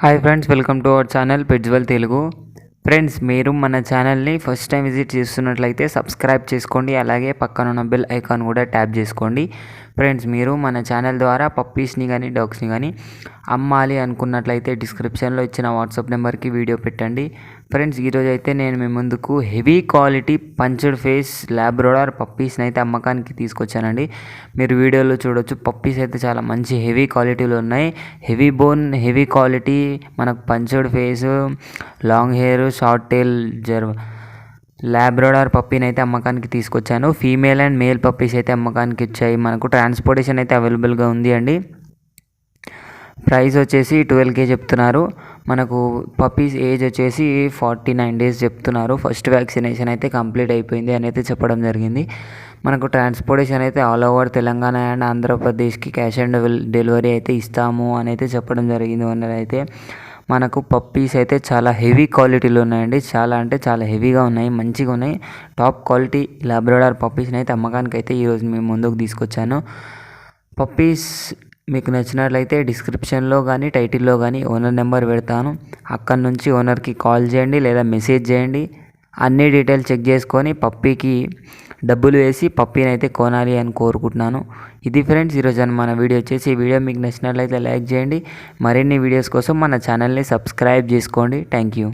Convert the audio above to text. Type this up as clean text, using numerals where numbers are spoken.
Hi friends, welcome to our channel పెట్జ్వల్ Telugu. Friends, మీరు మన ఛానల్ని ఫస్ట్ టైం విజిట్ చేస్తున్నట్లయితే సబ్స్క్రైబ్ చేసుకోండి, అలాగే పక్కన ఉన్న బెల్ ఐకాన్ కూడా ట్యాప్ చేసుకోండి. ఫ్రెండ్స్, మీరు మన ఛానల్ ద్వారా పప్పీస్ని కానీ డాగ్స్ని కానీ అమ్మాలి అనుకున్నట్లయితే డిస్క్రిప్షన్లో ఇచ్చిన వాట్సాప్ నెంబర్కి వీడియో పెట్టండి. ఫ్రెండ్స్, ఈరోజు అయితే నేను మీ ముందుకు heavy quality punched face Labrador పప్పీస్ని అయితే అమ్మకానికి తీసుకొచ్చానండి. మీరు వీడియోలో చూడొచ్చు, పప్పీస్ అయితే చాలా మంచి హెవీ క్వాలిటీలో ఉన్నాయి. హెవీ బోన్, హెవీ క్వాలిటీ, మనకు punched face, long hair, short tail Labrador పప్పీని అయితే అమ్మకానికి తీసుకొచ్చాను. ఫీమేల్ అండ్ మేల్ పప్పీస్ అయితే అమ్మకానికి వచ్చాయి. మనకు ట్రాన్స్పోర్టేషన్ అయితే అవైలబుల్గా ఉంది అండి. ప్రైస్ వచ్చేసి 12K చెప్తున్నారు. మనకు పప్పీస్ ఏజ్ వచ్చేసి 49 డేస్ చెప్తున్నారు. ఫస్ట్ వ్యాక్సినేషన్ అయితే కంప్లీట్ అయిపోయింది అని అయితే చెప్పడం జరిగింది. మనకు ట్రాన్స్పోర్టేషన్ అయితే ఆల్ ఓవర్ తెలంగాణ అండ్ ఆంధ్రప్రదేశ్కి క్యాష్ ఆన్ డెలివరీ అయితే ఇస్తాము అని అయితే చెప్పడం జరిగింది. ఓనర్ అయితే మనకు పప్పీస్ అయితే చాలా హెవీ క్వాలిటీలో ఉన్నాయండి. చాలా అంటే చాలా హెవీగా ఉన్నాయి, మంచిగా ఉన్నాయి. టాప్ క్వాలిటీ లాబ్రడార్ పప్పీస్ని అయితే అమ్మకానికి అయితే ఈరోజు మేము ముందుకు తీసుకొచ్చాను. పప్పీస్ మీకు నచ్చినట్లయితే డిస్క్రిప్షన్లో కానీ టైటిల్లో కానీ ఓనర్ నెంబర్ పెడతాను. అక్కడి నుంచి ఓనర్కి కాల్ చేయండి లేదా మెసేజ్ చేయండి. అన్ని డీటెయిల్స్ చెక్ చేసుకొని పప్పీకి డబ్బులు వేసి పప్పీని అయితే కొనాలి అని కోరుకుంటున్నాను. ఇది ఫ్రెండ్స్ ఈరోజు మన వీడియో వచ్చేసి. ఈ వీడియో మీకు నచ్చినట్లయితే లైక్ చేయండి. మరిన్ని వీడియోస్ కోసం మన ఛానల్ని సబ్స్క్రైబ్ చేసుకోండి. Thank you.